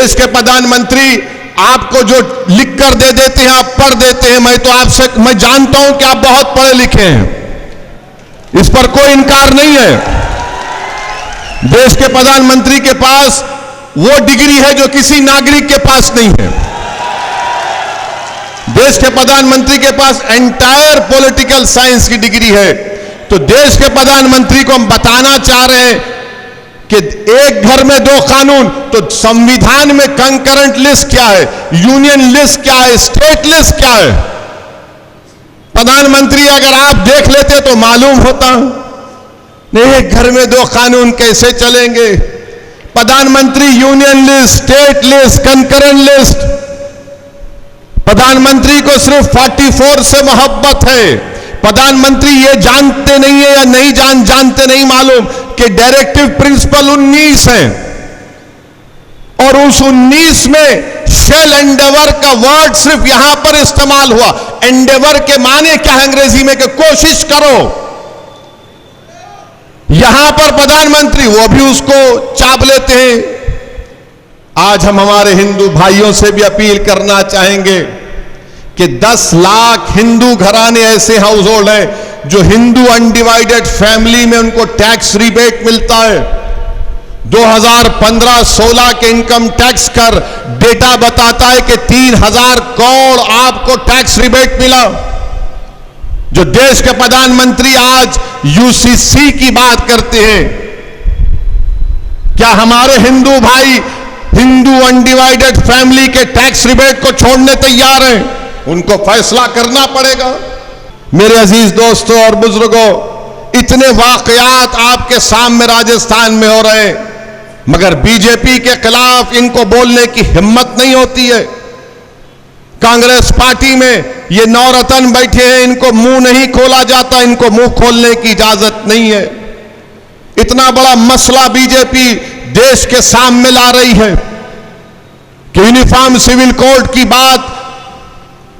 देश के प्रधानमंत्री आपको जो लिख कर दे देते हैं आप पढ़ देते हैं। मैं जानता हूं कि आप बहुत पढ़े लिखे हैं, इस पर कोई इनकार नहीं है। देश के प्रधानमंत्री के पास वो डिग्री है जो किसी नागरिक के पास नहीं है। देश के प्रधानमंत्री के पास एंटायर पॉलिटिकल साइंस की डिग्री है। तो देश के प्रधानमंत्री को हम बताना चाह रहे हैं कि एक घर में दो कानून, तो संविधान में कंकरेंट लिस्ट क्या है, यूनियन लिस्ट क्या है, स्टेट लिस्ट क्या है। प्रधानमंत्री अगर आप देख लेते तो मालूम होता। नहीं, एक घर में दो कानून कैसे चलेंगे। प्रधानमंत्री union list, state list, concurrent list. प्रधानमंत्री को सिर्फ 44 से मोहब्बत है। प्रधानमंत्री ये जानते नहीं है या नहीं जानते नहीं मालूम कि डायरेक्टिव प्रिंसिपल 19 है और उस 19 में शेल एंडेवर का वर्ड सिर्फ यहां पर इस्तेमाल हुआ। एंडेवर के माने क्या है अंग्रेजी में कि कोशिश करो। यहां पर प्रधानमंत्री वो भी उसको चाप लेते हैं। आज हम हमारे हिंदू भाइयों से भी अपील करना चाहेंगे कि 10 लाख हिंदू घराने ऐसे हाउस होल्ड हैं जो हिंदू अनडिवाइडेड फैमिली में उनको टैक्स रिबेट मिलता है। 2015-16 के इनकम टैक्स कर डेटा बताता है कि 3000 करोड़ आपको टैक्स रिबेट मिला। जो देश के प्रधानमंत्री आज यूसीसी की बात करते हैं, क्या हमारे हिंदू भाई हिंदू अनडिवाइडेड फैमिली के टैक्स रिबेट को छोड़ने तैयार हैं? उनको फैसला करना पड़ेगा। मेरे अजीज दोस्तों और बुजुर्गों, इतने वाकयात आपके सामने राजस्थान में हो रहे हैं, मगर बीजेपी के खिलाफ इनको बोलने की हिम्मत नहीं होती है। कांग्रेस पार्टी में ये नवरत्न बैठे हैं, इनको मुंह नहीं खोला जाता, इनको मुंह खोलने की इजाजत नहीं है। इतना बड़ा मसला बीजेपी देश के सामने ला रही है कि यूनिफॉर्म सिविल कोड की बात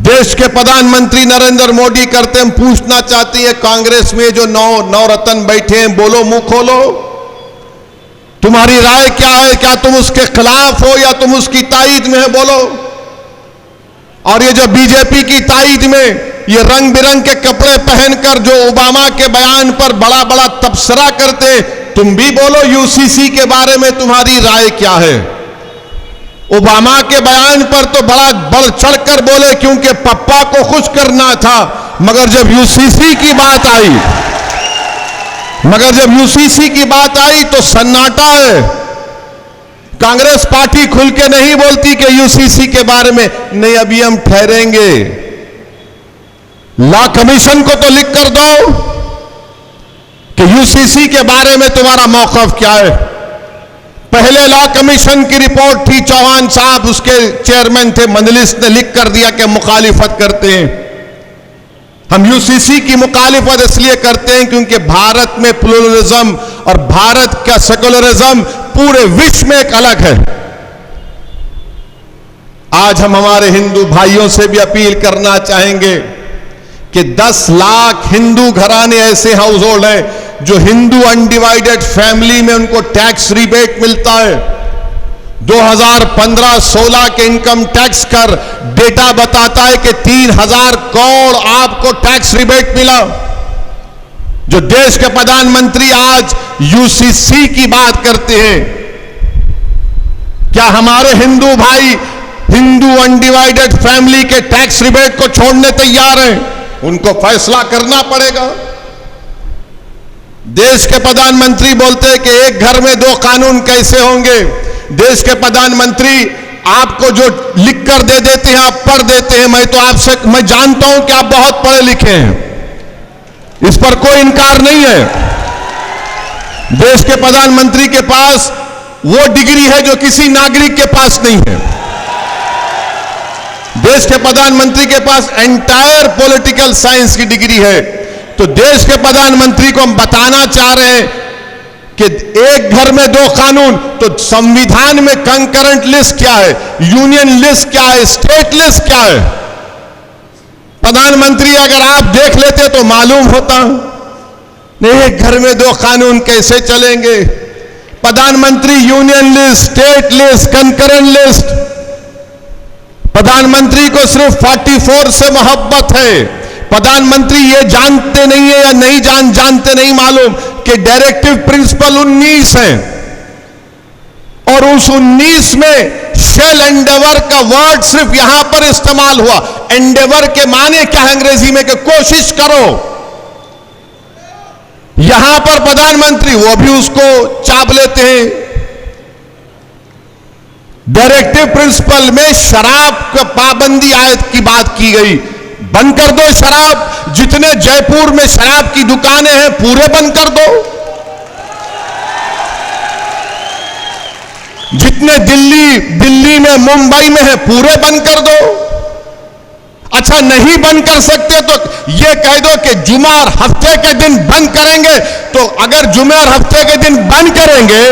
देश के प्रधानमंत्री नरेंद्र मोदी करते। हम पूछना चाहती है कांग्रेस में जो नवरत्न बैठे हैं, बोलो, मुंह खोलो, तुम्हारी राय क्या है? क्या तुम उसके खिलाफ हो या तुम उसकी ताईद में है? बोलो। और ये जो बीजेपी की ताईद में ये रंग बिरंग के कपड़े पहनकर जो ओबामा के बयान पर बड़ा बड़ा तबसरा करते, तुम भी बोलो यूसीसी के बारे में तुम्हारी राय क्या है? ओबामा के बयान पर तो बड़ा बढ़ चढ़कर बोले क्योंकि पप्पा को खुश करना था, मगर जब यूसीसी की बात आई तो सन्नाटा है। कांग्रेस पार्टी खुल के नहीं बोलती कि यूसीसी के बारे में नहीं, अभी हम ठहरेंगे। लॉ कमीशन को तो लिख कर दो कि यूसीसी के बारे में तुम्हारा मौकफ क्या है। पहले लॉ कमीशन की रिपोर्ट थी, चौहान साहब उसके चेयरमैन थे, मजलिस ने लिख कर दिया कि मुखालिफत करते हैं। हम यूसीसी की मुखालिफत इसलिए करते हैं क्योंकि भारत में प्लुरलिज्म और भारत का सेकुलरिज्म पूरे विश्व में एक अलग है। आज हम हमारे हिंदू भाइयों से भी अपील करना चाहेंगे कि 10 लाख हिंदू घराने ऐसे हाउस होल्ड हैं जो हिंदू अनडिवाइडेड फैमिली में उनको टैक्स रिबेट मिलता है। 2015-16 के इनकम टैक्स कर डेटा बताता है कि 3000 करोड़ आपको टैक्स रिबेट मिला। जो देश के प्रधानमंत्री आज यूसीसी की बात करते हैं, क्या हमारे हिंदू भाई हिंदू अनडिवाइडेड फैमिली के टैक्स रिबेट को छोड़ने तैयार हैं? उनको फैसला करना पड़ेगा। देश के प्रधानमंत्री बोलते हैं कि एक घर में दो कानून कैसे होंगे। देश के प्रधानमंत्री आपको जो लिख कर दे देते हैं आप पढ़ देते हैं। मैं जानता हूं कि आप बहुत पढ़े लिखे हैं, इस पर कोई इनकार नहीं है। देश के प्रधानमंत्री के पास वो डिग्री है जो किसी नागरिक के पास नहीं है। देश के प्रधानमंत्री के पास एंटायर पॉलिटिकल साइंस की डिग्री है। तो देश के प्रधानमंत्री को हम बताना चाह रहे हैं कि एक घर में दो कानून, तो संविधान में कंकरेंट लिस्ट क्या है, यूनियन लिस्ट क्या है, स्टेट लिस्ट क्या है। प्रधानमंत्री अगर आप देख लेते तो मालूम होता। नहीं, एक घर में दो कानून कैसे चलेंगे। प्रधानमंत्री union list, state list, concurrent list. प्रधानमंत्री को सिर्फ 44 से मोहब्बत है। प्रधानमंत्री ये जानते नहीं है या नहीं जानते नहीं मालूम कि डायरेक्टिव प्रिंसिपल 19 है और उस 19 में शेल एंडेवर का वर्ड सिर्फ यहां पर इस्तेमाल हुआ। एंडेवर के माने क्या है अंग्रेजी में कि कोशिश करो। यहां पर प्रधानमंत्री वो भी उसको चाप लेते हैं। डायरेक्टिव प्रिंसिपल में शराब का पाबंदी आयत की बात की गई। बंद कर दो शराब। जितने जयपुर में शराब की दुकानें हैं पूरे बंद कर दो। जितने दिल्ली में, मुंबई में है पूरे बंद कर दो। अच्छा नहीं बंद कर सकते तो यह कह दो कि जुमा और हफ्ते के दिन बंद करेंगे। तो अगर जुमे और हफ्ते के दिन बंद करेंगे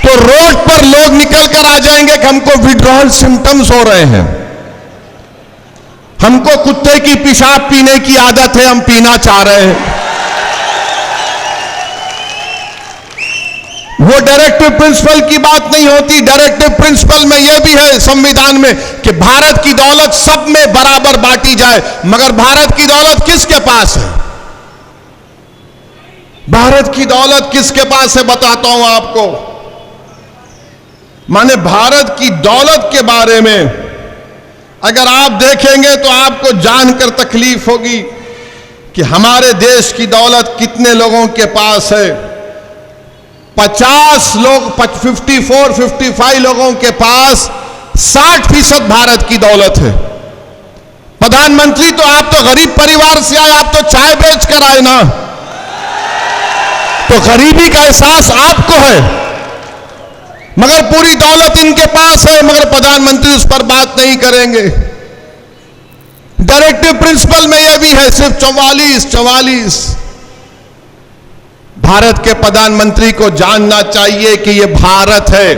तो रोड पर लोग निकल कर आ जाएंगे कि हमको विड्रॉल सिम्टम्स हो रहे हैं, हमको कुत्ते की पेशाब पीने की आदत है, हम पीना चाह रहे हैं। वो डायरेक्टिव प्रिंसिपल की बात नहीं होती। डायरेक्टिव प्रिंसिपल में यह भी है संविधान में कि भारत की दौलत सब में बराबर बांटी जाए। मगर भारत की दौलत किसके पास है? भारत की दौलत किसके पास है बताता हूं आपको। माने भारत की दौलत के बारे में अगर आप देखेंगे तो आपको जानकर तकलीफ होगी कि हमारे देश की दौलत कितने लोगों के पास है। 50 लोग, 55 लोगों के पास 60% भारत की दौलत है। प्रधानमंत्री तो आप तो गरीब परिवार से आए, आप तो चाय बेच कर आए ना, तो गरीबी का एहसास आपको है। मगर पूरी दौलत इनके पास है, मगर प्रधानमंत्री उस पर बात नहीं करेंगे। डायरेक्टिव प्रिंसिपल में यह भी है सिर्फ 44। भारत के प्रधानमंत्री को जानना चाहिए कि यह भारत है,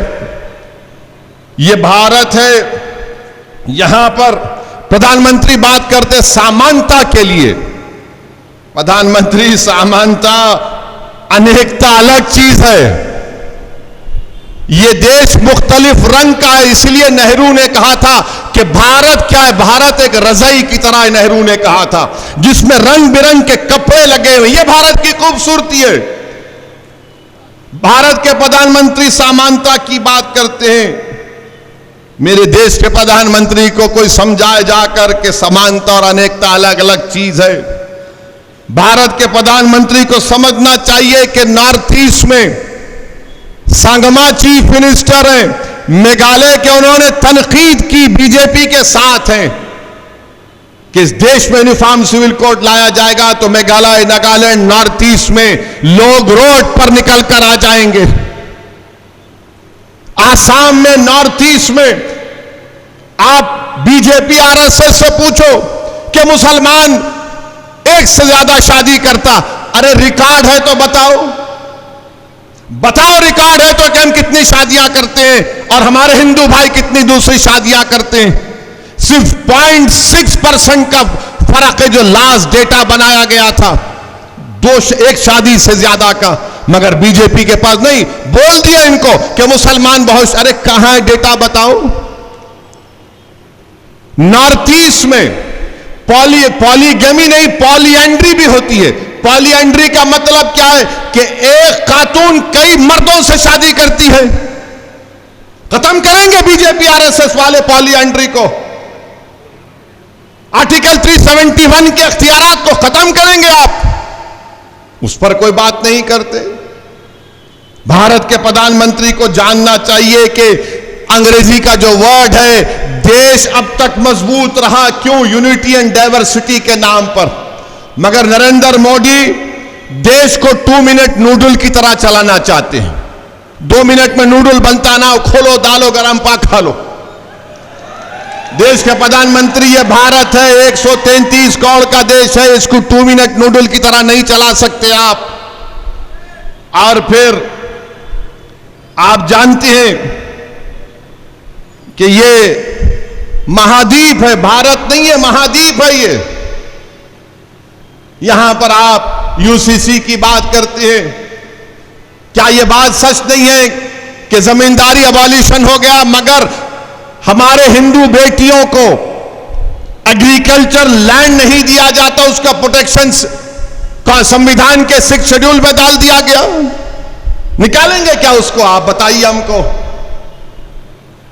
यह भारत है। यहां पर प्रधानमंत्री बात करते समानता के लिए। प्रधानमंत्री समानता, अनेकता अलग चीज है। ये देश मुख्तलिफ रंग का है, इसलिए नेहरू ने कहा था कि भारत क्या है, भारत एक रजाई की तरह है। नेहरू ने कहा था जिसमें रंग बिरंग के कपड़े लगे हुए, ये भारत की खूबसूरती है। भारत के प्रधानमंत्री समानता की बात करते हैं। मेरे देश के प्रधानमंत्री को कोई समझाए जाकर के समानता और अनेकता अलग अलग चीज है। भारत के प्रधानमंत्री को समझना चाहिए कि नॉर्थ ईस्ट में संगमा चीफ मिनिस्टर हैं मेघालय के, उन्होंने तनकीद की बीजेपी के साथ हैं कि इस देश में यूनिफॉर्म सिविल कोड लाया जाएगा तो मेघालय, नागालैंड, नॉर्थ ईस्ट में लोग रोड पर निकल कर आ जाएंगे। आसाम में, नॉर्थ ईस्ट में आप बीजेपी आरएसएस से पूछो कि मुसलमान एक से ज्यादा शादी करता, अरे रिकॉर्ड है तो बताओ, बताओ रिकॉर्ड है तो कि हम कितनी शादियां करते हैं और हमारे हिंदू भाई कितनी दूसरी शादियां करते हैं। सिर्फ 0.6% का फर्क है जो लास्ट डेटा बनाया गया था, एक शादी से ज्यादा का। मगर बीजेपी के पास नहीं, बोल दिया इनको कि मुसलमान बहुत, अरे कहां है डेटा बताओ। नॉर्थ ईस्ट में पॉलीगेमी नहीं, पॉलीएंड्री भी होती है। पॉलीएंड्री का मतलब क्या है कि एक खातून कई मर्दों से शादी करती है। खत्म करेंगे बीजेपी आरएसएस वाले पॉलीएंड्री को। आर्टिकल 371 के अख्तियारात को खत्म करेंगे आप, उस पर कोई बात नहीं करते। भारत के प्रधानमंत्री को जानना चाहिए कि अंग्रेजी का जो वर्ड है, देश अब तक मजबूत रहा क्यों? यूनिटी एंड डाइवर्सिटी के नाम पर। मगर नरेंद्र मोदी देश को 2 मिनट नूडल की तरह चलाना चाहते हैं। 2 मिनट में नूडल बनता ना, खोलो डालो गरम पाक खा लो। देश के प्रधानमंत्री, ये भारत है, 133 करोड़ का देश है, इसको 2 मिनट नूडल की तरह नहीं चला सकते आप। और फिर आप जानते हैं कि ये महाद्वीप है, भारत नहीं है, महाद्वीप है ये। यहां पर आप यूसीसी की बात करते हैं, क्या यह बात सच नहीं है कि जमींदारी अबॉलिशन हो गया, मगर हमारे हिंदू बेटियों को एग्रीकल्चर लैंड नहीं दिया जाता, उसका प्रोटेक्शन का संविधान के 6 शेड्यूल में डाल दिया गया? निकालेंगे क्या उसको? आप बताइए हमको।